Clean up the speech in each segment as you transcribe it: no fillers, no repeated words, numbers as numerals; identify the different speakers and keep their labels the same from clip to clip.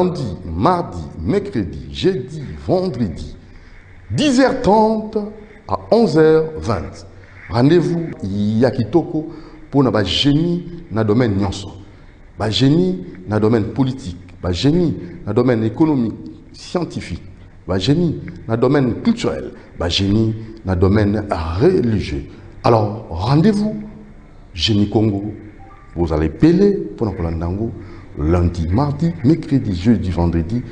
Speaker 1: Lundi, mardi, mercredi, jeudi, vendredi, 10h30 à 11h20. Rendez-vous Yakitoko pour un génie dans le domaine nyonso. Un génie dans le domaine politique, un génie dans le domaine économique, scientifique, un génie dans le domaine culturel, un génie dans le domaine religieux. Alors, rendez-vous, Génie Congo. Vous allez payer pour nous lundi, mardi, mercredi, jeudi, vendredi,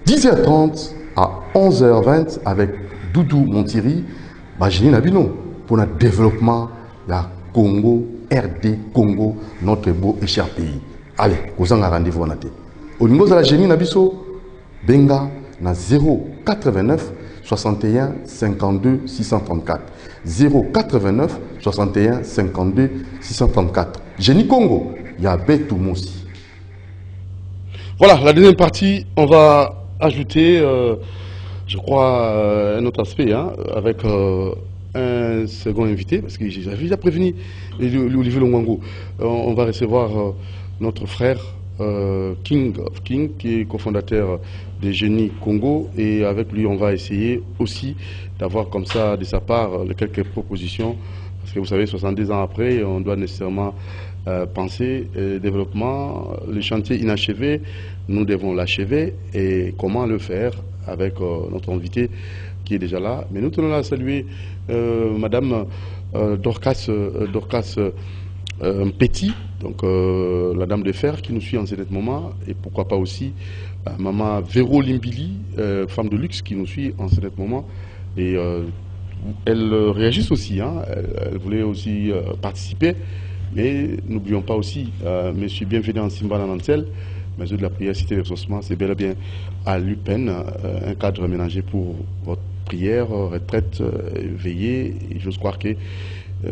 Speaker 1: 10h30 à 11h20 avec Doudou Montiri, Génie Nabino, pour le développement de la Congo, RD Congo, notre beau et cher pays. Allez, vous avez un rendez-vous. Au niveau de la Génie Nabiso, Benga na 089 61 52 634. 089 61 52 634. Génie Congo, il y a Betou Moussi.
Speaker 2: Voilà, la deuxième partie, on va ajouter, je crois, un autre aspect, hein, avec un second invité, parce que j'avais déjà prévenu Olivier Longwango. On va recevoir notre frère King of King, qui est cofondateur des Génies Congo, et avec lui on va essayer aussi d'avoir comme ça de sa part quelques propositions, parce que vous savez, 70 ans après, on doit nécessairement penser développement, les chantiers inachevés, nous devons l'achever, et comment le faire avec notre invité qui est déjà là. Mais nous tenons à saluer Madame Dorcas Petit, donc la dame de fer qui nous suit en ce moment, et pourquoi pas aussi Maman Véro Limbili, femme de luxe qui nous suit en ce moment, et elle réagisse aussi, hein, elle voulait aussi participer, mais n'oublions pas aussi Monsieur Bienvenu en Simbana Nantel, mesure de la prière cité des ressourcements, c'est bel et bien à l'UPEN, un cadre aménagé pour votre prière, retraite, veillée, et j'ose croire que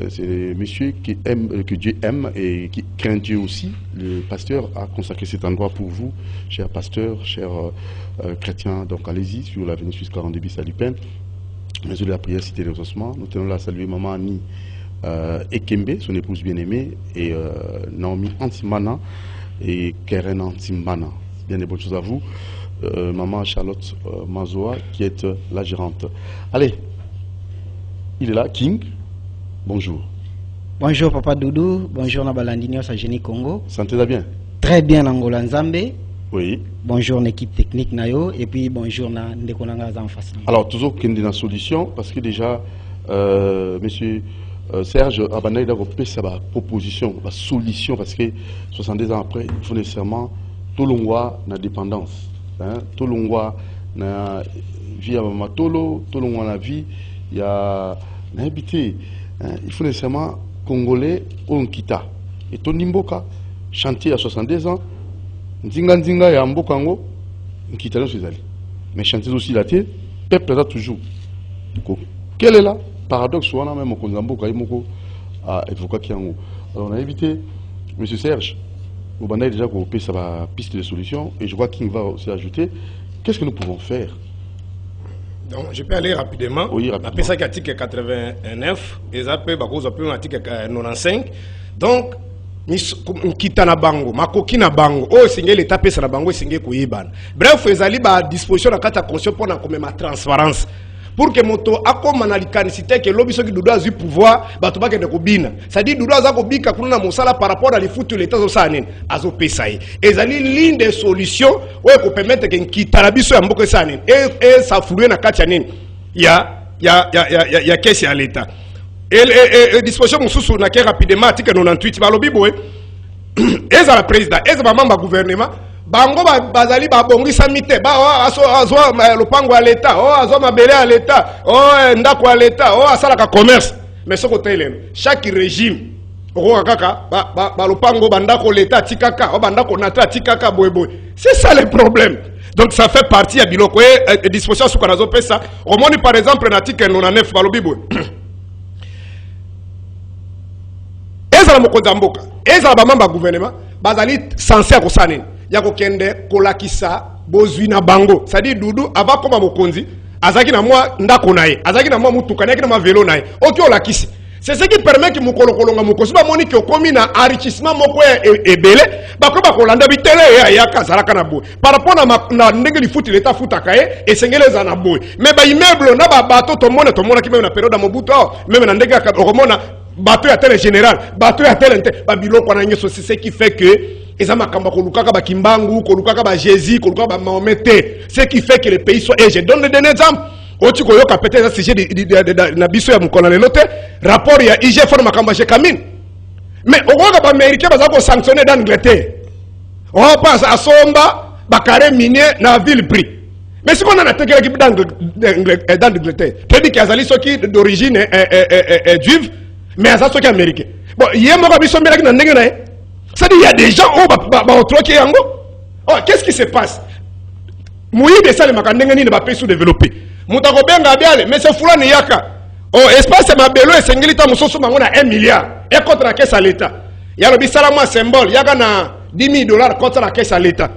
Speaker 2: c'est monsieur qui aime, que Dieu aime et qui craint Dieu aussi. Le pasteur a consacré cet endroit pour vous, chers pasteurs, chers chrétiens. Donc allez-y sur l'avenue Suisse 42 bis à Lupin, mesure de la prière cité des ressourcements. Nous tenons là à saluer Maman Annie Ekembe, son épouse bien-aimée, et Naomi Antimana et Keren Antimana. Bien des bonnes choses à vous. Maman Charlotte Mazoa qui est la gérante. Allez, il est là, King. Bonjour.
Speaker 3: Bonjour Papa Doudou, bonjour Nabalandinho à Génie Congo.
Speaker 2: Sentez-vous bien?
Speaker 3: Très bien Angola Nzambe.
Speaker 2: Oui.
Speaker 3: Bonjour l'équipe technique Nayo et puis bonjour Ndekonanga Zanfas.
Speaker 2: Alors toujours qu'il y a une solution parce que déjà monsieur Serge Abanaï a repris sa proposition, la solution parce que 70 ans après il faut nécessairement tout le monde na dépendance, hein, tout le monde na vie à Matolo, tout le monde na vie il y a habité. Il faut nécessairement Congolais ou Nkita. Et Tony Mboka, chantier à 72 ans, Nzinga et Mbokango, Nkita non c'est allé. Mais chantier aussi la tête, peuple là toujours. Quel est là paradoxe, on a même au Mboka et Moko à évoquer qui en haut. Alors on a évité, M. Serge, vous avez déjà groupé sa piste de solution, et je vois qu'il va aussi ajouter, qu'est-ce que nous pouvons faire?
Speaker 4: Donc, je peux aller rapidement.
Speaker 2: Oui, rapidement.
Speaker 4: Après ça, l'article 89, et ça peut l'article 95. Donc, kita na bango, makoki na bango, oh singe l'état pesa na bango, singe kuiban. Bref, ils allaient à disposition de la carte conscience pour la transparence. Pour que moto akoma na likanisite que l'obiso qui doit avoir pouvoir batuba ke de kobina. Ça dit doit za kobika kuna mosala par rapport à les foutu l'état zo sanene azo pesa yi. Ezali l'une des solutions ouais ko permettre que nkita biso ya mboka sanene et ça flouer na kati ya nini. Ya kesi ya l'état. Et disposition mususu na ke rapidement article 98 balobi boy. Eza la président, eza ba membre gouvernement bango bazali babongisa mite ba azwa lopango ya l'état azwa mabele ya l'état ndako ya l'état asalaka commerce mais soko telelo chaque régime okoka kaka ba lopango bandako l'état tikaka bandako nata tikaka boyeboy. C'est ça le problème. Donc ça fait partie ya biloko et disposition suka nazo pesa omoni par exemple na article 99 balobi boy. Ezala mokonzi mboka ezala ba membre gouvernement bazali censé kosanene yako kende kolakisa bozwi na bango. C'est-à-dire Doudou avant koma mokonzi azaki na mwa ndako nae azaki na mwa mutuka na mwa vélo nae oki olakisi C'est ce qui permet que mukolo kolonga mukosi ba moni que komi na enrichissement moko e belé ba ko ba kolanda bitele ya kazalaka na boy par rapport na ndenge li futi l'état futaka et sengele za na boy mais ba immeuble na ba bateau to mona ki même na période Mobutu même na ndenge ka romona bateau ya tel général bateau ya tel ba biloko na nyeso c'est ce qui fait que eza makamba kolukaka ba Kimbangu kolukaka ba Jésus kolukaka ba Mahomet, ce qui fait que le pays soit et je donne des exemples. Oti ko yoka peut-être sujet na biso ya mukona lelo te rapport ya IG forme makamba chez Kamine mais okoka ba américain baza ko sanctionner d'Angleterre on passe à somba ba carré minier na ville prix mais si on a attaqué l'équipe d'Angleterre peut dire qu'il y a des soki d'origine juive mais ça soki américain bon yemo ba biso mbela na ndenge na ça dit il y a des gens ba otroki yango oh qu'est-ce qui se passe moyi de ça le makandenge ni ba pays sous-développé Moutako benga biale, mais c'est fulani yaka. Oh, espace mabelo et sengilita musoso mangona 1 milliard. Et contre la caisse à l'État. Yalo bisalama symbole, yaka na $10,000 contre la caisse à l'État.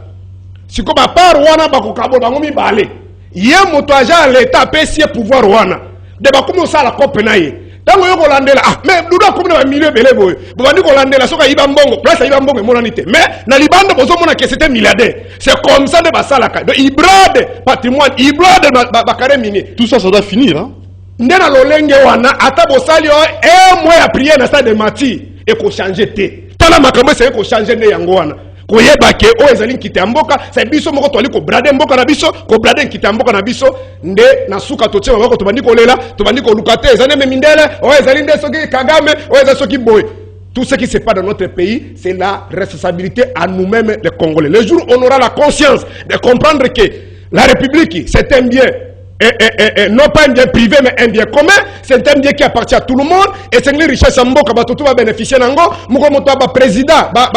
Speaker 4: Si comme à part Rwanda bakukabo bangomi balé. Yé moto agent à l'État pèse pouvoir Rwanda. De bakumo ça la cope naie. Tango yoko landela mais duda comme na milieu belé boy. Bobandi ko landela soka iba mbongo, place iba mbongo monanité. Mais na libanda bozo mona que c'était milliardaire. C'est comme ça de basalaka. Donc ibrade patrimoine, ibrade bakare minier.
Speaker 2: Tout ça ça doit finir hein.
Speaker 4: Ndena lolenge wana ata bosali mois à prier na stade de Mati et ko changer té. Tala makambo c'est ko changer ne yango wana. Ko yeba ke o ezali kitamboka, c'est biso moko to ali ko brade mboka na biso, ko brade kitamboka na biso, nde na suka to tshema bako to bandi ko lela, to bandi ko lukate, ezane me mindele, o ezali nde soki Kagame, o ezali soki boy. Tout ce qui se passe dans notre pays, c'est la responsabilité à nous-mêmes les Congolais. Le jour où on aura la conscience de comprendre que la République, c'est un bien, non pas un bien privé, mais un bien commun, c'est un bien qui appartient à tout le monde, et c'est une richesse en mboka, tout va bénéficier d'ango, moko moto ba président, ba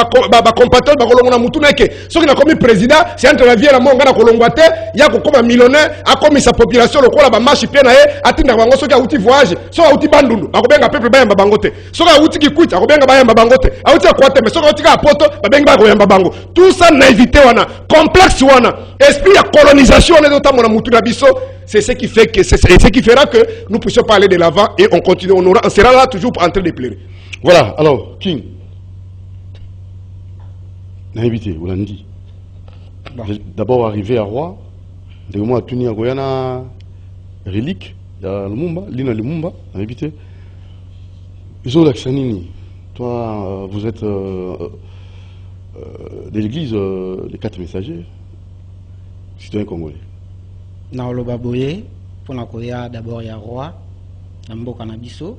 Speaker 4: compatriote, ba kolongo mutu neke, ceux qui n'a commis président, c'est entre la vie et la mort, ngana kolongwate, ya ko comme millionnaire, a commis sa population, le kola ba marche pena atinda bango, ceux qui a outi voyage, ceux qui a outi bandundu, a kobenga peuple ba yamba bangote, ceux qui a outi kikuita, a kobenga ba yamba bangote, a outi akwate, mais ceux qui a outi ka poto, ba benga ba yamba bango. Tout ça naïveté wana, complexe wana, esprit de colonisation, on est notamment na mutu na biso. C'est ce qui fait que c'est ce qui fera que nous puissions parler de l'avant et on continue, on sera là toujours en train de pleurer.
Speaker 2: Voilà, alors, King. Naïvité, vous l'avez dit. D'abord arrivé à Roi, de moi à Tunia Goyana, relique, il y a Lumumba, Lina Lumumba, naïvité. Iso Laksanini, toi, vous êtes de l'église des 4 messagers, citoyens congolais.
Speaker 3: Na oloba boye pona koya d'abord ya roi na mboka na biso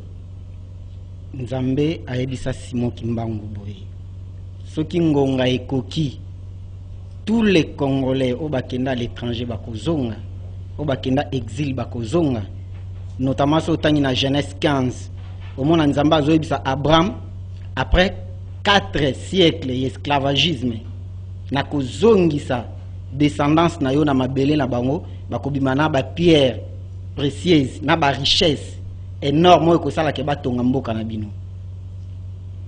Speaker 3: Nzambe ayebisa Simon Kimbangu boye soki ngonga ekoki tous les Congolais au bakenda à l'étranger bakozonga au bakenda exil bakozonga notamment so tangi na Genèse 15 au mona Nzambe azoyebisa Abraham après 4 siècles d'esclavagisme na kozongisa descendance na yo na mabele na bango bakobimana ba pierre précieuse na ba richesse énorme ko sala ke batonga mboka na bino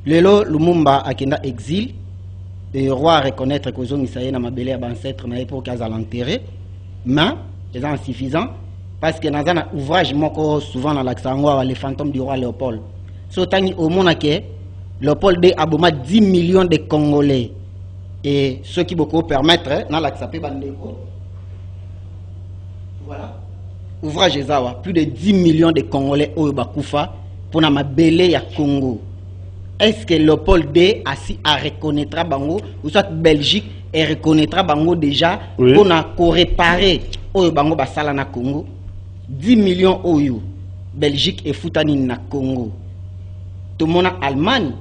Speaker 3: lelo Lumumba akenda exil le roi reconnaître que zongisa ye na mabele ya ancêtre na époque à l'enterrer mais c'est insuffisant parce que dans un ouvrage moko souvent dans l'accent les fantômes du roi Léopold so tangi au monde que Léopold de aboma 10 millions de Congolais et ceux qui beaucoup permettre dans l'accès bandeko voilà ouvrage ezawa plus de 10 millions de Congolais au bakufa pour na mabele ya Congo. Est-ce que Léopold D assis à reconnaîtra bango ou soit Belgique et reconnaîtra bango déjà oui. Pour na réparer au bango basala na Congo 10 millions oyo Belgique et futani na Congo tout le monde Allemagne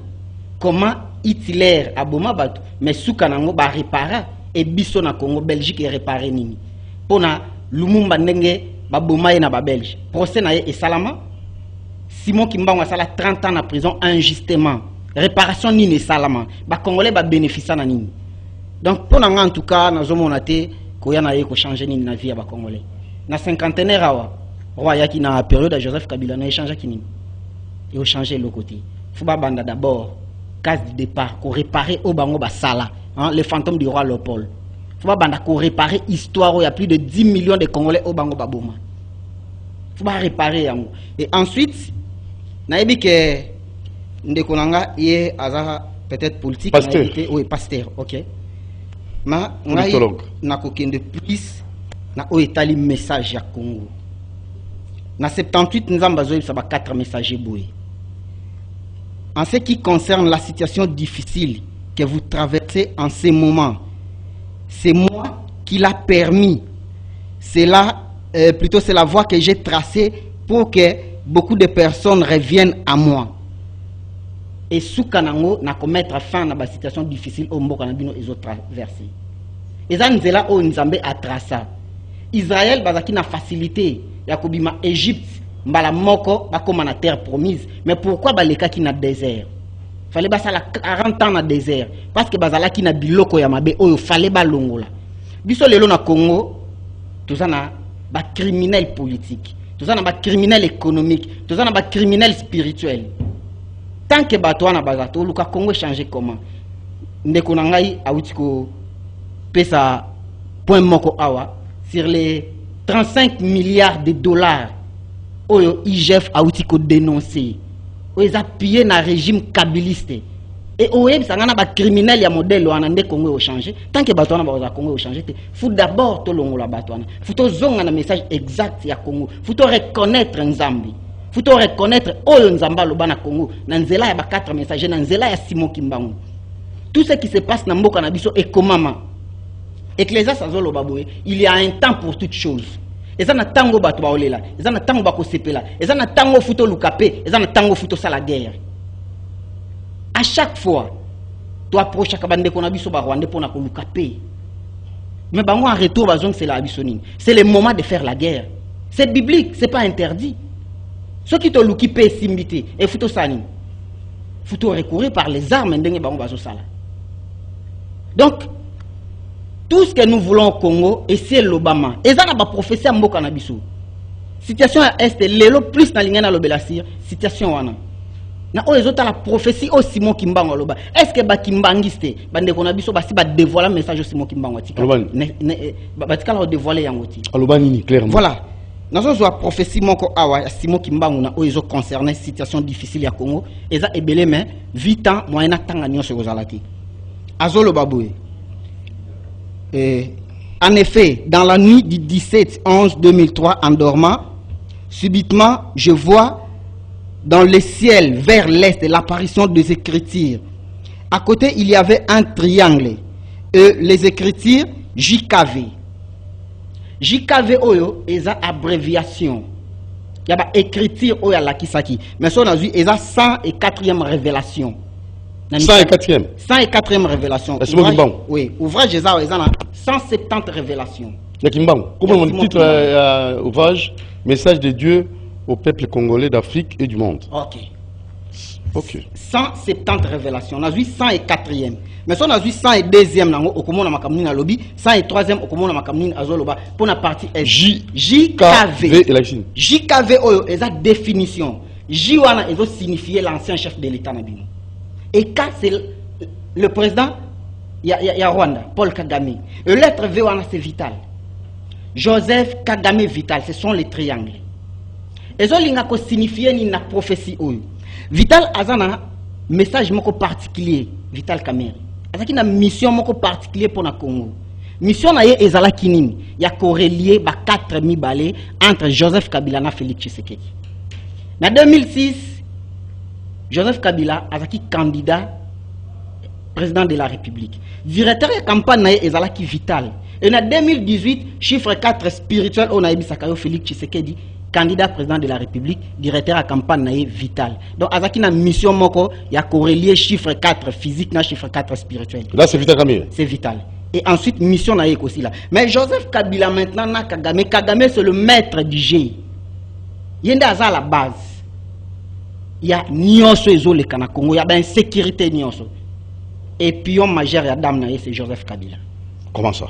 Speaker 3: comment Hitler aboma batu mais souka nango ba réparer et biso na Congo Belgique et réparer nini pona Lumumba ndenge ba boma na ba Belge procès na et salama Simon Kimbangu sala 30 ans en prison injustement réparation nini salama ba Congolais ba bénéficier na nini donc pona nga en tout cas na zomona te ko yana ye ko changer nini na vie ya ba Congolais na cinquantenaire awa roi yaki na période de Joseph Kabila na échange kinini et au changer le côté faut ba banda d'abord case de départ pour réparer au bango basala hein, les fantômes du roi Léopold faut pas banda pour réparer histoire où il y a plus de 10 millions de Congolais au bango baboma faut pas réparer yango et ensuite nayebi que ndeko nanga ye aza peut-être politique
Speaker 2: pasteur.
Speaker 3: Oui, pasteur, OK. Ma ngai na kokende plus na o etali message ya Congo. Na 78 nzamba zo ça ba 4 messages boy. En ce qui concerne la situation difficile que vous traversez en ce moment, c'est moi qui l'a permis. C'est là, plutôt c'est la voie que j'ai tracée pour que beaucoup de personnes reviennent à moi. Et sous Kanango, na commettre fin à la situation difficile au Mboka Nabino et autres traversés. Et ça nous est là où Nzambe a tracé. Israël bazaki na facilité. Yakobima Égypte, mbala moko bakoma na terre promise. Mais pourquoi baleka ki na désert? Fallait basa la 40 ans na désert parce que bazala ki na biloko ya mabe oyo fallait balongola. Biso lelo na Congo, tout ça na ba criminel politique, tout ça na ba criminel économique, tout ça na ba criminel spirituel. Tant que bato na bazato luka Congo changer comment? Ndeko na ngai awuti ko pesa point moko awa sur les 35 milliards de dollars oyo IGF awuti ko dénoncer. Oyo a pillé na régime kabiliste. Et oyo sangana ba criminel ya modèle wana nde Congo changer. Tant que bato na ba Congo changer te, faut d'abord to longola bato na. Faut to zonga na message exact ya Congo. Faut to reconnaître Nzambi. Faut to reconnaître oyo Nzamba loba na Congo. Na nzela ya ba 4 messagers, na nzela ya Simon Kimbangu. Tout ce qui se passe na mboka na biso ekomama. Ecclésia Sazolo Baboé, il y a un temps pour toutes choses. Et ça na tango bato baolela, et ça na tango bako sepela, et ça na tango futo lukapé, et ça na tango futo sala guerre. À chaque fois, tu approches kabande ko na biso ba Rwanda pour na ko lukapé. Mais bango en retour bazong c'est la bisonine. C'est le moment de faire la guerre. C'est biblique, c'est pas interdit. Ceux qui te lukipé simbité et futo sani. Futo recourir par les armes ndenge bango bazo sala. Donc tout ce que nous voulons au Congo, et c'est l'Obama. Et ça n'a pas prophétie à Mboka Nabiso. Situation à Est, l'élo plus na lingana l'Obelasir, situation wana. Na o les autres la prophétie au Simon Kimbango loba. Est-ce que ba Kimbangiste, bande ko Nabiso ba si ba dévoiler le message au Simon Kimbango tika. Ba tika la dévoiler yangoti.
Speaker 2: Alobani ni clairement.
Speaker 3: Voilà. Nous avons la prophétie moko awa Simon Kimbango na o ils ont concerné situation difficile ya Congo, et ça ebelé mais 8 ans moyena tanga nyonso kozalaki. Azolo baboué. En effet, dans la nuit du 17-11-2003, en dormant, subitement, je vois dans le ciel, vers l'est, l'apparition des Écritures. À côté, il y avait un triangle. Et les Écritures, JKV. JKV, oyo, est une abréviation. Il y a une écriture, oyo, la kisaki. Mais ça, on a vu, il y a 104e révélation.
Speaker 2: 104e.
Speaker 3: 104e révélation. Oui, ouvrage des arts, 170 révélations.
Speaker 2: Comment on titre ouvrage Message de Dieu au peuple congolais d'Afrique et du monde.
Speaker 3: Ok. 170 révélations. On a vu 104e. Mais si on a vu 102e, au comment on a makamni na lobby, 103e, au comment on a makamni na zoloba, pour la partie JKV. JKV, est la définition. J wana, ils ont signifié l'ancien chef de l'État Nabino. Et quand c'est le président, il y a Rwanda, Paul Kagame. Le lettre V, c'est Vital. Joseph Kagame Vital, ce sont les triangles. Et ça, il signifié une prophétie. Vital a un message particulier, Vital Kamere. Il a une mission particulière pour le Congo. Mission na ye ezala kinini. Il y a corrélé 4 balais entre Joseph Kabila et Félix Tshisekedi. En 2006, Joseph Kabila a été candidat président de la République. Directeur de campagne est Zalaki Vital. Et en 2018, chiffre 4 spirituel, on a Sakayo Félix Tshisekedi, candidat président de la République, directeur de campagne Vital. Donc, Azaki na mission moko, il y a corrélé chiffre 4 physique na chiffre 4 spirituel.
Speaker 2: Là, c'est Vital Kamere.
Speaker 3: C'est Vital. Et ensuite, mission na aussi là. Mais Joseph Kabila maintenant, na Kagame. Kagame, c'est le maître du G. Il y a à la base. Il y a Nyonso Ezole Kana Congo, il y a une sécurité Nyonso. Et pion majeur et Adam Naye, c'est Joseph Kabila.
Speaker 2: Comment ça?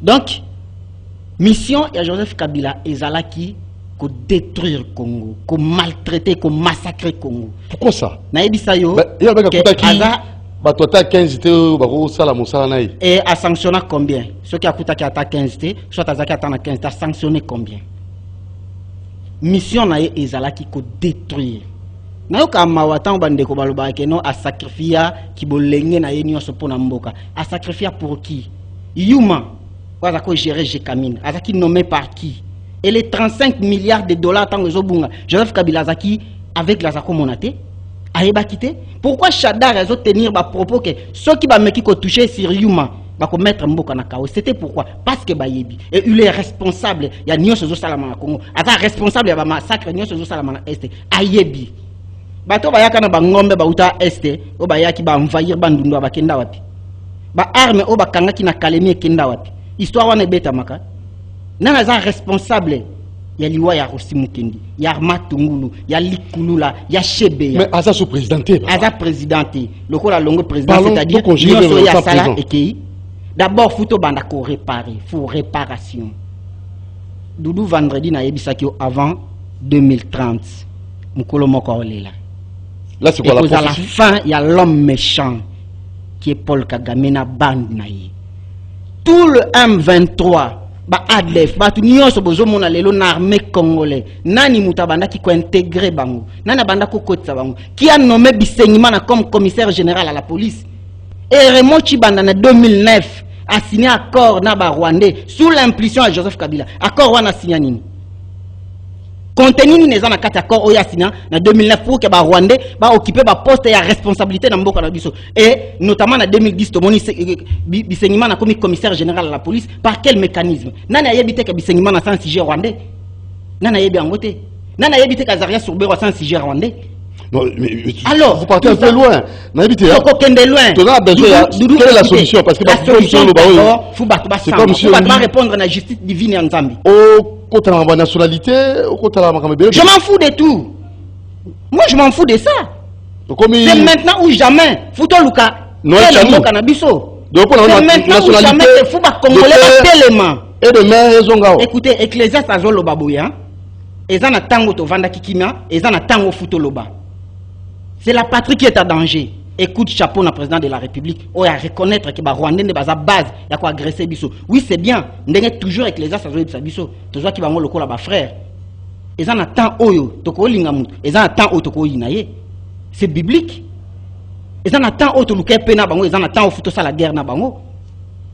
Speaker 3: Donc, mission de Joseph Kabila est qui ko détruire Congo, ko maltraiter, ko massacrer Congo.
Speaker 2: Pourquoi ça?
Speaker 3: Nayebi sayo.
Speaker 2: Il y a un 15
Speaker 3: et a sanctionné combien? Ceux qui a coûté 15 soit Azaki a 15 a sanctionné combien? Mission naye est qui ko détruire. nayoka mawatan bandeko baloba ke non a sacrifier ki bolenge na yenyo so pona mboka a sacrifier pour qui Yuma waza ko gérer Jekamine azaki nommé par qui et les 35 milliards de dollars tant ezobunga Joseph Kabila azaki avec la zako monaté ayeba quitté pourquoi Chadar rezo tenir ba propos que ceux qui ba meki ko toucher sur Yuma ba ko mettre mboka na kao c'était pourquoi parce que bayebi et il est responsable ya nyonso zo salama na Congo ata responsable ya ba massacre nyonso zo salama na Est ayebi bato bayaka na bangombe bauta Este o bayaki ba envahir bandundu bakenda wapi ba arme o bakangaki na Kalemi ekenda wapi histoire wana beta maka nana za responsable ya liwa ya Rossi Mukendi ya Armatungulu ya Likulula ya Shebe
Speaker 2: mais asa sous présidenté
Speaker 3: asa présidenté lokola longo président c'est-à-dire nyonso ya sala ekei d'abord futo banda ko réparer faut réparation Doudou vendredi na yebisaki avant 2030 mukolo moko olela.
Speaker 2: Là, c'est quoi la
Speaker 3: prophétie? À la fin, il y a l'homme méchant qui est Paul Kagame na bande naïe. Tout le M23, ba ADF, ba tout nyon so bozo mona lelo na armée congolais. Nani mutabanda qui ko intégré bango. Nana banda ko kotsa bango. Qui a nommé Bisenyimana comme commissaire général à la police. Et Raymond Chibanda en 2009 a signé accord na ba Rwandais sous l'impulsion à Joseph Kabila. Accord wana signé nini? Contenu ni neza na kati accord oya signé en 2009 pour que ba Rwandais ba occuper ba poste ya responsabilité na mboka na biso. Et notamment en 2010 tomoni Bisenyimana comme commissaire général à la police par quel mécanisme? Nana yebite ka Bisenyimana sans sujet rwandais. Nana yebi angote. Nana yebite ka Zaria Sourbero sans sujet rwandais.
Speaker 2: Non, mais
Speaker 3: alors,
Speaker 2: vous partez un peu loin. Quelle
Speaker 3: est
Speaker 2: la solution? Parce que
Speaker 3: la solution, c'est comme si on va répondre à la justice divine en Zambie.
Speaker 2: La nationalité,
Speaker 3: je m'en fous de tout. Moi, je m'en fous de ça. C'est maintenant ou jamais. Fouto Luka. C'est maintenant ou jamais que Fouba Congolais tellement.
Speaker 2: Et de mer,
Speaker 3: écoutez, Ecclésiaste Azolo Babouya. Et ça n'a tango to vanda kikima. Et ça n'a tango Fouto Loba. C'est la patrie qui est en danger. Écoute, chapeau, le président de la République. On a reconnaître que les Rwandais ne sont pas base. Il y a quoi agresser Bisso. Oui, c'est bien. On est toujours avec les assassins de Bisso. Toujours qui va le col là-bas, frère. Ils en attendent Oyo. Toko Lingamut. Ils en attendent Otoko Inaye. C'est biblique. Ils en attendent Oto Luke Pena Bango. Ils en attendent Ofuto la guerre na Bango.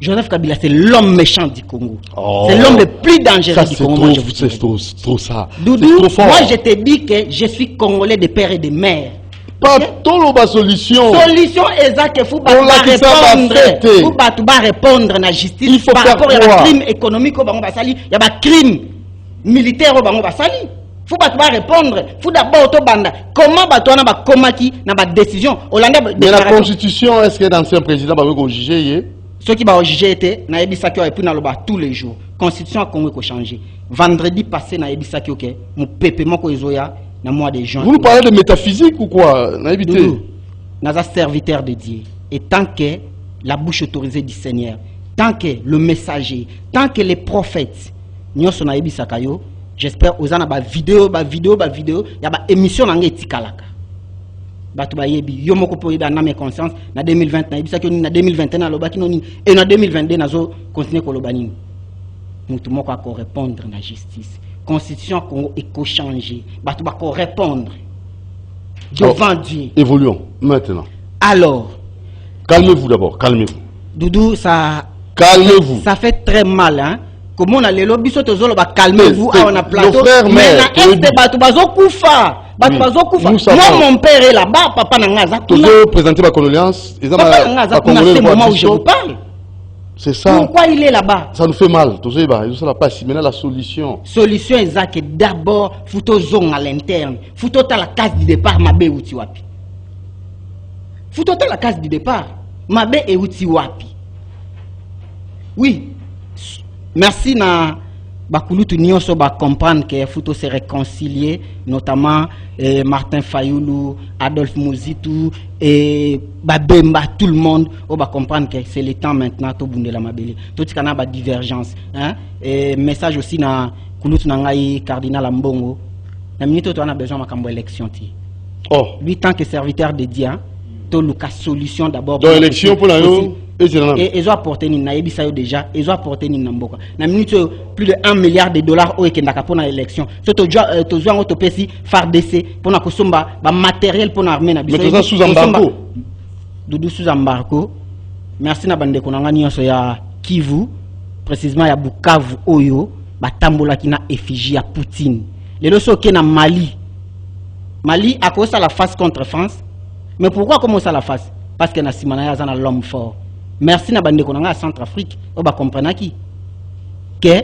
Speaker 3: Joseph Kabila, c'est l'homme méchant du Congo. Oh, c'est l'homme le plus dangereux du Congo.
Speaker 2: C'est trop ça.
Speaker 3: Doudou, moi je te dis que je suis Congolais de père et de mère.
Speaker 2: Pas tout la solution.
Speaker 3: Solution exacte qu'il faut pas répondre. Faut pas répondre à la justice.
Speaker 2: Il faut
Speaker 3: par
Speaker 2: faire
Speaker 3: rapport à crime économique au Bango Basali, il y a des crimes militaires au Bango Basali. Faut pas répondre. Faut d'abord to banda. Comment batona ba komaki na ba décision.
Speaker 2: Mais la constitution, est-ce que l'ancien président va vous juger?
Speaker 3: Ceux qui vont juger étaient na ebisaki et puis na loba tous les jours. Constitution a Congo ko changer. Vendredi passé na ebisaki OK. Mon pépé moko ezoya.
Speaker 2: Vous nous parlez de métaphysique ou quoi?
Speaker 3: Nous sommes serviteurs de Dieu. Et tant que la bouche autorisée du Seigneur, tant que le messager, tant que les prophètes, nous sommes j'espère que vous avez des vidéos, il y a des émissions dans les tikalaka. Batu bayebi yo moko po dans mes conscience na 2020 na ebisa na 2021 lo baki noni et na 2022 nazo continuer ko lobani mutu moko ko répondre na justice. Constitution Congo est changée. Batu bako répondre devant Dieu.
Speaker 2: Évoluons maintenant.
Speaker 3: Alors,
Speaker 2: calmez-vous d'abord, calmez-vous.
Speaker 3: Doudou, ça
Speaker 2: calmez-vous.
Speaker 3: Ça fait très mal hein. Comment on a les lobbies sur tozolo ba calmez-vous on a plateau.
Speaker 2: Mais
Speaker 3: na est batu bazo kufa. Batu bazo kufa. Moi mon père est là-bas, papa na ngaza.
Speaker 2: Toujours présenter ma condoléance.
Speaker 3: Papa na ngaza kuna ce moment où je vous parle.
Speaker 2: C'est ça.
Speaker 3: Pourquoi il est là-bas?
Speaker 2: Ça nous fait mal. Maintenant la solution.
Speaker 3: Solution exacte. D'abord, faut zone à l'interne. Faut la case du départ. Mabe uti wapi. Faut la case du départ. Mabe et uti wapi. Oui. Merci na bakulutu nyonso ba comprendre que faut se réconcilier, notamment Martin Fayoulou, Adolphe Mouzitou et Babemba, tout le monde on va comprendre que c'est le temps maintenant to bundela mabele. Tout ce qu'on a ba divergence hein et message aussi na kulutu na ngai cardinal Mbongo. Na minute on a besoin makambo élection ti.
Speaker 2: Oh,
Speaker 3: lui tant que serviteur de Dieu, to luka solution d'abord
Speaker 2: pour l'élection pour la
Speaker 3: et ils ont apporté ni na yebisa yo déjà ils ont apporté ni namboka na minute plus de 1 milliard de dollars au ekendaka pour l'élection so to joa ngo to pesi FARDC pour na kosomba ba matériel pour na armée na biso
Speaker 2: mais ça sous embargo
Speaker 3: Doudou sous embargo merci na bande konanga nyonso ya Kivu précisément ya Bukavu oyo batambola kina effigie ya Poutine lelo so ke na Mali a cause la face contre France mais pourquoi commencer la face parce que na simana ya zana l'homme fort merci na bande konanga à Centrafrique o ba comprendre ki que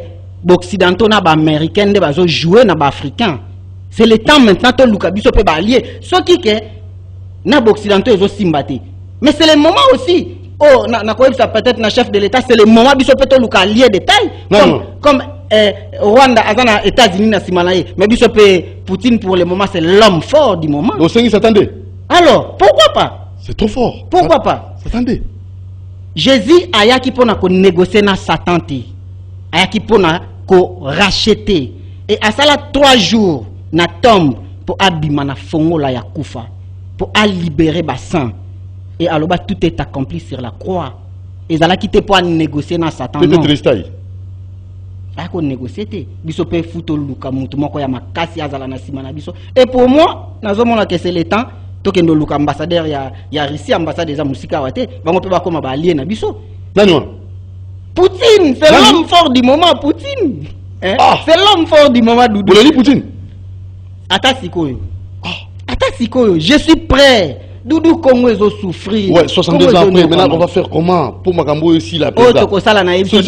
Speaker 3: occidentaux na ba américain de bazo jouer na ba africain c'est le temps maintenant to luka biso pe ba allié ce qui que na ba occidentaux ezo simbate mais c'est le moment aussi oh na ko ça peut-être na chef de l'état c'est le moment biso pe to luka allié de taille comme Rwanda azana États-Unis na simana ye mais biso pe Poutine pour le moment c'est l'homme fort du moment
Speaker 2: donc c'est qui s'attendait
Speaker 3: alors pourquoi pas
Speaker 2: c'est trop fort
Speaker 3: pourquoi pas
Speaker 2: s'attendait
Speaker 3: Jésus ayaki pona ko négocier na Satan te ayaki pona ko racheter et à ça là 3 jours na tombe pour abima na fongola ya kufa pour libérer ba sang et alors tout est accompli sur la croix et ça là qui te pour négocier na Satan non
Speaker 2: peut-être
Speaker 3: ako négocier te biso pe futo luka mutu moko ya makasi azala na sima na biso et pour moi nazomona que c'est le temps tokendo luka ambassadeur ya Russie ambassade za musika wate bango pe bakoma ba allié na biso
Speaker 2: nani
Speaker 3: Poutine c'est l'homme fort du moment Poutine hein? C'est l'homme fort du moment Doudou
Speaker 2: vous le Poutine
Speaker 3: ata sikoyo je suis prêt Doudou Congo ezo souffrir
Speaker 2: ouais 62 ans après maintenant on va faire comment pour Makambo ici la présidente
Speaker 3: toko sala na yebso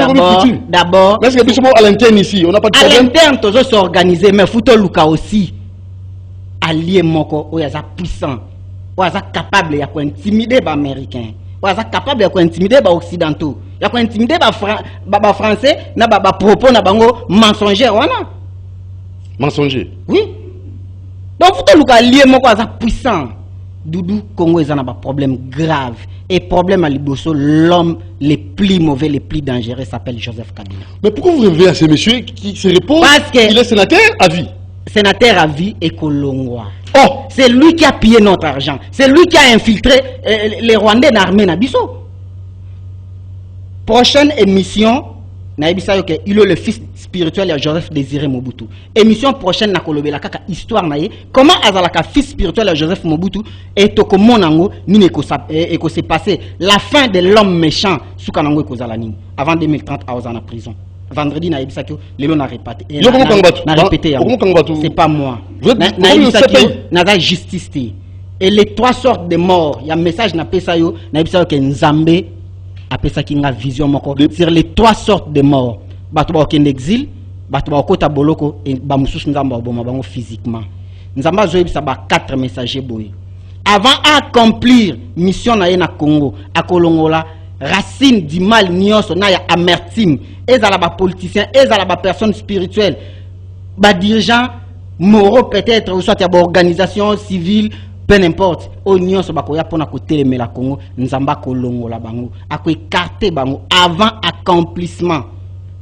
Speaker 2: d'abord mais est-ce que biso à l'interne ici on n'a pas de problème
Speaker 3: à l'interne tozo s'organiser mais futo luka aussi allié moko oyaza puissant oyaza capable ya ko intimider ba américain oyaza capable ya ko intimider ba occidentaux ya ko intimider ba français na ba propos na bango mensonger wana
Speaker 2: mensonger
Speaker 3: oui donc futo luka allié moko oyaza puissant Doudou Congo est un problème grave et problème à Liboso l'homme le plus mauvais le plus dangereux s'appelle Joseph Kabila.
Speaker 2: Mais pourquoi vous rêvez à ces messieurs qui se répondent
Speaker 3: parce qu'il
Speaker 2: est sénateur à vie?
Speaker 3: Sénateur à vie et Kolongwa. Oh, c'est lui qui a pillé notre argent, c'est lui qui a infiltré les Rwandais dans l'armée Nabiso. Prochaine émission il est le fils spirituel de Joseph Désiré Mobutu. Émission prochaine na kolobela kaka histoire na ye. Comment azalaka fils spirituel de Joseph Mobutu et to komonango ni eko s'est passé la fin de l'homme méchant sous kanango ekozala nini avant 2030 à en prison. Vendredi na yebisa que lelo na répété. Na répété. C'est pas moi. Na yebisa que na justice et les 3 sortes de morts, il y a un message na pesa yo na yebisa que Nzambe après ça qui a vision sur les 3 sortes de morts bato ba en exil bato ba kota boloko et ba mususu nzamba oboma bango physiquement nzamba zo yebisa ba 4 messagers boy avant accomplir mission na ye na Congo akolongola racine du mal nyonso na ya amertume ezala ba politicien ezala ba personne spirituelle ba dirigeant moraux peut-être ou soit ya ba organisation civile peu n'importe oignon so bakoya pona côté la Congo nzamba kolongola bango ako écarter bango avant accomplissement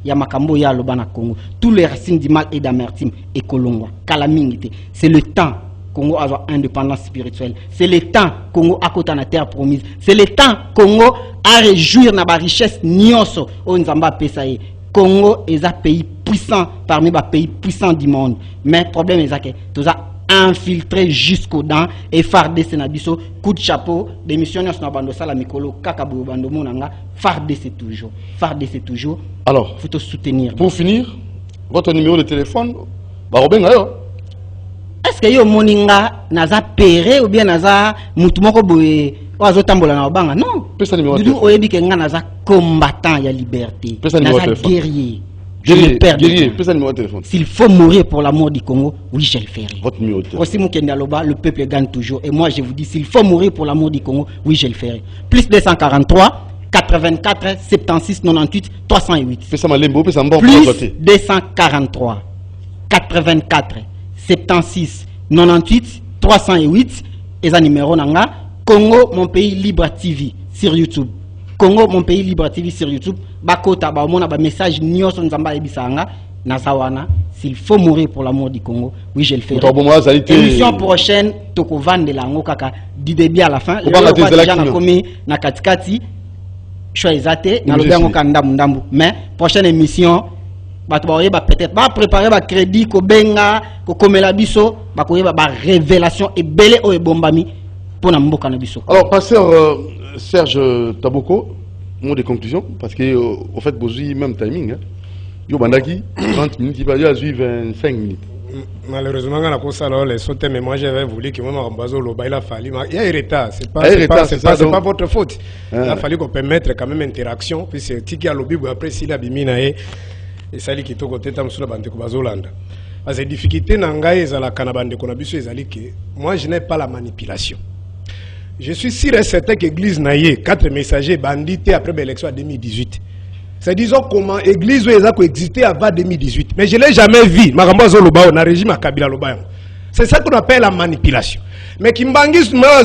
Speaker 3: ya makambo ya lobana Congo tous les racines du mal et d'amertume et kolongwa kalamingité c'est le temps Congo a indépendance spirituelle c'est le temps Congo a kota na terre promise c'est le temps Congo a réjouir na ba richesse nyonso o nzamba pesa ye Congo est un pays puissant parmi les pays puissants du monde mais problème est que tout ça infiltré jusqu'aux dents et farder Senabiso, coup de chapeau, démission na bando sala mikolo, kakabou bando monanga, farder c'est toujours.
Speaker 2: Alors,
Speaker 3: faut te soutenir.
Speaker 2: Pour finir, votre numéro de téléphone,
Speaker 3: est-ce que yo moninga naza péré ou bien naza mutumoko boye oazo tambola na obanga? Non. Dudu oyebi ke nga naza combattant ya liberté. Naza guerrier.
Speaker 2: Guerrier,
Speaker 3: s'il faut mourir pour l'amour du Congo, oui, je le ferai.
Speaker 2: Votre numéro de téléphone.
Speaker 3: Aussi, le peuple gagne toujours. Et moi, je vous dis, s'il faut mourir pour l'amour du Congo, oui, je le ferai. Plus 243, 84, 76, 98, 308. Plus 243, 84, 76, 98, 308. Et ça numéro nanga. Congo, mon pays libre TV sur YouTube. Congo, mon pays libre TV sur YouTube. Bakota, ba mona ba message nyonso nzamba ebisanga na sawana. S'il faut mourir pour l'amour du Congo, oui je le ferai. Émission prochaine, toko vande la ngo kaka du début à la fin. Le déjà na komi na katikati choix exacté na lobi yango kanda mundambu mais prochaine émission ba peut-être ba préparer ba crédit ko benga ko komela biso ba koyeba ba révélation et belé o ebombami pour na mboka na biso.
Speaker 2: Alors pasteur Serge Taboko, mot de conclusion parce que au fait bozi même timing hein. Yo bandaki 30 minutes il va y suivre 25 minutes.
Speaker 4: Malheureusement, quand on a les sautés, mais moi j'avais voulu que moi, il a fallu. Il y a un retard, c'est pas votre faute. Il a fallu qu'on permette quand même interaction. Puis c'est Tiki à lobby, après s'il a bimina et ça qui est au côté de la bande de Bazolanda. Parce que les difficultés n'engagent à la canabande de Konabiso, moi je n'ai pas la manipulation. Je suis sûr et certain que l'église naïe, 4 messagers bandités après l'élection en 2018. C'est disons comment l'église a existé avant 2018. Mais je ne l'ai jamais vu. C'est ça qu'on appelle la manipulation. Mais Kimbangis, moi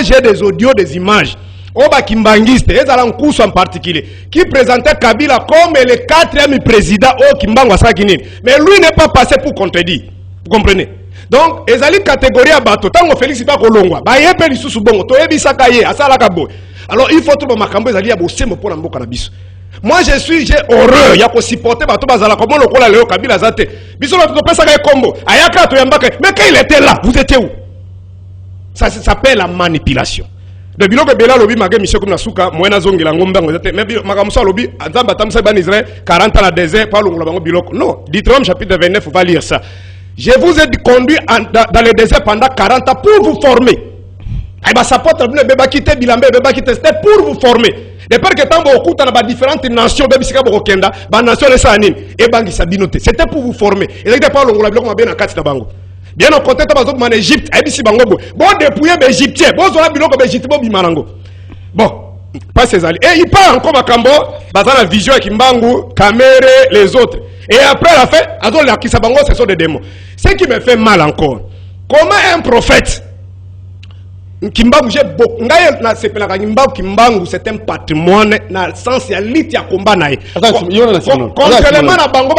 Speaker 4: j'ai des audios, des images. Oba Kimbangiste, et dans cours en particulier, qui présentait Kabila comme le 4e président au Kimbangwa Sakinin. Mais lui n'est pas passé pour contredire. Vous comprenez? Donc, les ali catégorie à bateau, tant qu'on Félix pas Kolongwa, bah y a pas de sous-bon, toi et Sakaye, à Salakabo. Alors il faut tout le macambo, les ali à bosser pour la cannabis. Moi j'ai horreur, il y a qu'on supporter bateau bazala comme le cola Léo Kabila Zate. Bisous la tout ça combo. Ayaka to yambaka. Mais quand il était là, vous étiez où? Ça s'appelle la manipulation. De bilo que bela lobi magé monsieur comme la souka moena zongi la ngomba ngozate mais magamusa lobi azamba tamsa ban Israël 40 ans dans le désert pas longo la bango biloko. Non, Deutéronome chapitre 29 va lire ça. Je vous ai conduit dans le désert pendant 40 ans pour vous former. Et bah ça porte le bébé quitter bilambe bébé quitter c'était pour vous former. De peur que tant beaucoup dans différentes nations bébé sika bokenda ba nation les sanine et bangi sabinote. C'était pour vous former. Et là pas longo la biloko mabé na kati na bango. Bien au contraire, tu vas en Égypte, et bon dépouiller les Égyptiens, bon on a biloko Égypte, bon bimarango. Bon, pas ces alliés. Et il part encore à Cambo, dans la vision avec Mbangu, Kamere, les autres. Et après la fin, Azol la Kisabango, ce sont des démons. Ce qui me fait mal encore, comment un prophète Kimbangu, j'ai beaucoup, c'est un patrimoine dans le sens il y a lit à combat naï. Contrairement à Bango,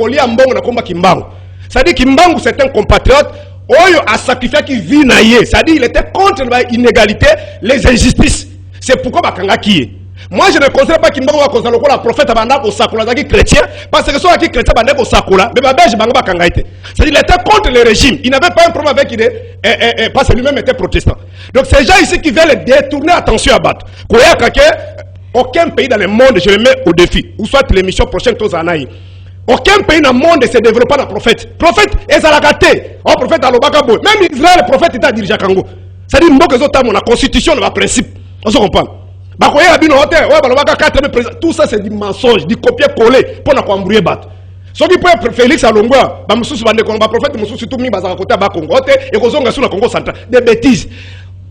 Speaker 4: il y a Mbongo na combat Kimbangu. C'est-à-dire Kimbangu c'est un compatriote Oyo a sacrifié qui vit naïe. C'est-à-dire il était contre l'inégalité, les injustices. C'est pourquoi Bakanga qui est. Moi je ne considère pas Kimbangu va considérer le prophète Abanda au Sakola qui chrétien parce que soit qui chrétien Abanda au Sakola mais Babège Banga Bakanga était. C'est-à-dire il était contre le régime. Il n'avait pas un problème avec il parce que lui-même était protestant. Donc ces gens ici qui veulent détourner attention à battre. Aucun pays dans le monde je le mets au défi. Ou soit l'émission prochaine tous en aïe. Aucun pays dans le monde ne se développe par le prophète. Prophète est à la gâté. Oh, prophète à l'Obakabo. Même Israël, le prophète est à diriger Kango. C'est-à-dire que la constitution, le principe. On se comprend. Tout ça, c'est du mensonge, du copier-coller pour ne pas embrouiller battre. Ce qui peut Félix Alongwa, le prophète Moussou tout mis à côté à Congo et qu'on sur le Congo central. Des bêtises.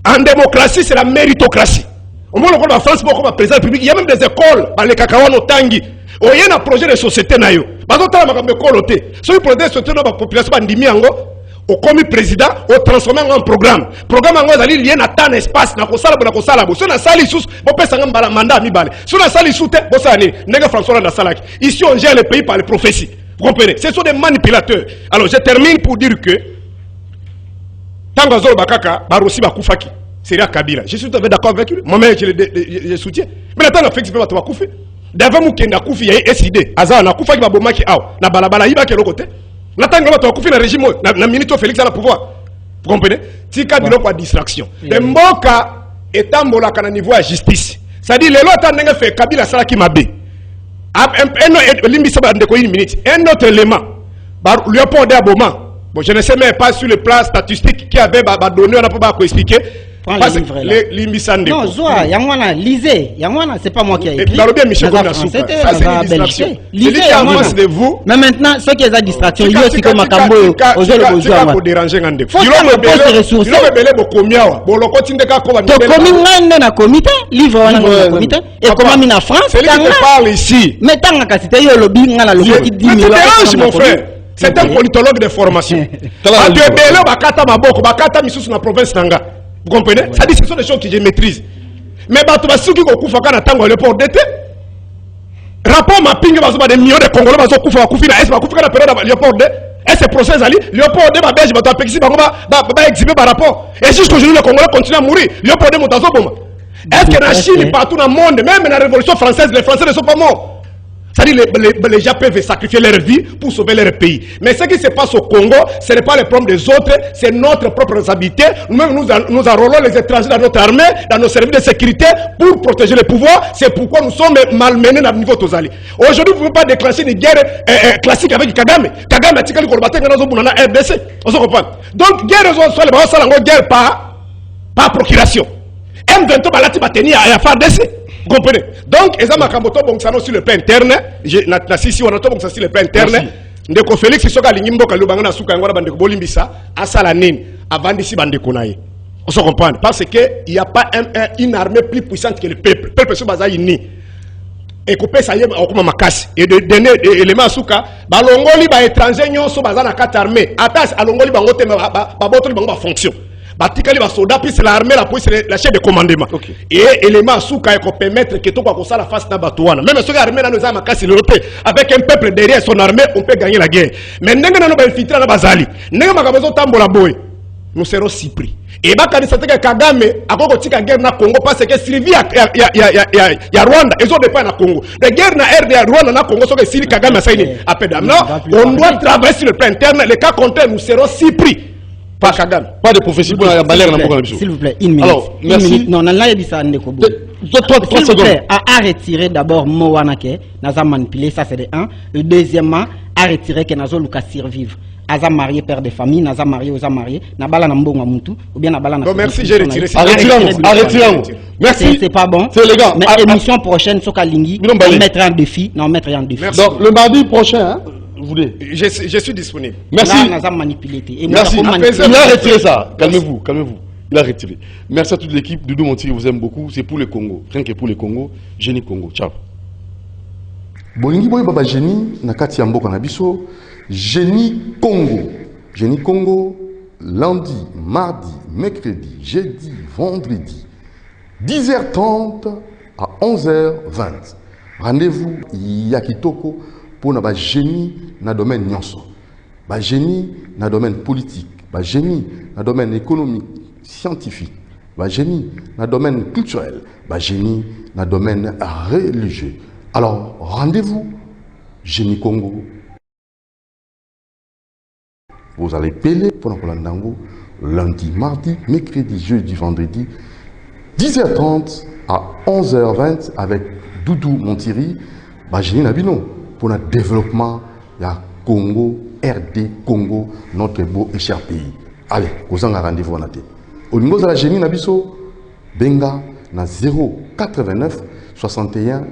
Speaker 4: En démocratie, c'est la méritocratie. Au moins, la France, comme président public, il y a même des écoles, les Kakawano Tangi. Il y a un projet de société na yo. Bazo tala makambe kolote. So le projet de société na population bandimi yango au commis président au transformer en programme. Programme yango ezali lié na temps espace na kosala bo. So na sali sous bo pesa ngamba mandat mi bale. So na sali sous te bo sala ni nega François na salaki. Ici on gère le pays par les prophéties. Vous comprenez? Ce sont des manipulateurs. Alors je termine pour dire que Tangazo Bakaka Barosi Bakufaki. C'est là Kabila. Je suis tout à fait d'accord avec lui. Moi-même je soutiens. Mais attends, fait que tu vas te Bakoufi. D'avant Moukenda Koufi, il y a SID. Azar, na Koufa qui va bomaki aw. Na balabala, il va quel côté. N'attends pas, tu as Koufi le régime. Na minute Félix à la pouvoir. Vous comprenez? Tika bilo pas distraction. Le Mboka est en bolaka na niveau de justice. C'est-à-dire, les lois t'en fait Kabila Salaki Mabé. Un autre élément. Léopold Aboma. Bon, je ne sais même pas sur le plan statistique qui avait donné, on n'a pas expliquer.
Speaker 3: Prends le livre là. Non, Zoa, Yangwana, lisez. Yangwana, c'est pas moi qui ai écrit.
Speaker 4: Dans le bien, Michel Gonassouka. Ça, c'est une distraction.
Speaker 3: Lisez Yangwana. De vous. Mais maintenant, ceux qui ont des distractions, il y a aussi comme Makambo, aux jeunes aux joueurs.
Speaker 4: Faut déranger Ngande.
Speaker 3: Faut se ressourcer.
Speaker 4: Il y a belé bokomiawa. Bon, le continent de Kako va
Speaker 3: dire. Donc, comme il y a un comité, livre on a un comité. Et comme il y a en France,
Speaker 4: c'est lui qui te parle ici.
Speaker 3: Mais tant que c'était le lobby, il y a le lobby qui dit.
Speaker 4: Mais tu déranges, mon frère. C'est un politologue de formation. Belé, Bakata Maboko, Bakata Missous na province Nanga. Vous comprenez? Ça dit que ce sont des choses que je maîtrise. Mais tu vas souki ko kufa kana tango le port d'été. Rapport mapping bazo des millions de Congolais bazo kufa kufi na est ba kufa kana période le port de. Et ce procès ali, le port de ba belge ba pexi ba exhiber par rapport. Et jusqu'aujourd'hui les Congolais continuent à mourir. Le port de Montazo Boma. Est-ce que la Chine, partout dans le monde, même dans la Révolution française, les Français ne sont pas morts? C'est-à-dire les gens peuvent sacrifier leur vie pour sauver leur pays. Mais ce qui se passe au Congo, ce n'est pas le problème des autres, c'est notre propre responsabilité. Nous-mêmes, nous enrôlons les étrangers dans notre armée, dans nos services de sécurité pour protéger le pouvoir. C'est pourquoi nous sommes malmenés dans le niveau Tozali. Aujourd'hui, vous ne pouvez pas déclencher une guerre classique avec Kagame. Kagame a tiré le Kolbate dans la RDC. On se comprend. Donc, guerre par procuration. M23 balati bateni à FARDC. Vous comprenez? Donc, et ça m'a camboto bon ça sur le plan interne. Na sisi on a bon ça sur le plan interne. Ndeko Félix soka lingimbo kalubanga na suka ngora bande bolimbisa asala nini avant d'ici bande konaye. On se comprend parce que il y a pas une armée plus puissante que le peuple. Le peuple se basa ini. Et couper ça y est okuma makasi et de donner éléments suka balongoli ba étranger nyonso baza na carte armée. Atas alongoli bango te ba botoli bango ba fonction. Batikali ba soldat puis l'armée la police la chef de commandement et élément souka ko permettre que to kwa ça la face na batouana même ce armée na nous a makasi l'Europe avec un peuple derrière son armée on peut gagner la guerre mais ndenge na no ba infiltrer na bazali ndenge makabezo tambola boy nous serons surpris et bakali sateka Kagame akoko tika guerre na Congo parce que Sylvie ya Rwanda ils ont dépend na Congo la guerre na RD Rwanda na Congo so que Sylvie Kagame ça à peu d'amna on doit travailler sur le plan interne les cas contraires nous serons surpris.
Speaker 2: Pas de prophétie pour la balère dans
Speaker 3: s'il vous plaît, une minute.
Speaker 2: Alors, merci.
Speaker 3: Une minute. Non, non, là, il y a des S'il vous plaît, à retirer d'abord Mowanake, Naza manipulé, ça c'est de un. Et deuxièmement, à retirer que Nazo Lucas survive. Aza marié, père de famille, Naza marié, Oza marié, Nabala Nambonga Moutou, ou bien Nabala Nambonga.
Speaker 4: Merci, j'ai retiré.
Speaker 2: Arrêtez-nous. Merci.
Speaker 3: C'est pas bon.
Speaker 2: C'est élégant.
Speaker 3: Mais émission prochaine, Soka Lingi, on mettra en défi. Non, on mettra en défi.
Speaker 2: Donc, le mardi prochain, hein?
Speaker 4: Je suis disponible.
Speaker 2: Merci.
Speaker 3: Merci.
Speaker 2: Il a retiré ça. Calmez-vous, calmez-vous. Il a retiré. Merci à toute l'équipe. Doudou Monti vous aime beaucoup. C'est pour le Congo. Rien que pour le Congo. Génie Congo. Ciao.
Speaker 1: Bolingi boy baba génie nakati ya mboka na biso. Génie Congo. Génie Congo. Lundi, mardi, mercredi, jeudi, vendredi. 10h30 à 11h20. Rendez-vous Yakitoko. Pour na génie na domaine nyonso, ba génie na domaine politique, ba génie na domaine économique, scientifique, ba génie na domaine culturel, ba génie na domaine religieux. Alors rendez-vous Génie Congo. Vous allez payer pour Nandango lundi, mardi, mercredi, jeudi, vendredi, 10h30 à 11h20 avec Doudou Montiri, ba génie Nabino. Pour le développement du Congo, RD Congo, notre beau et cher pays. Allez, vous avez rendez-vous. Au niveau de la génie, Nabiso, Benga, na 089 61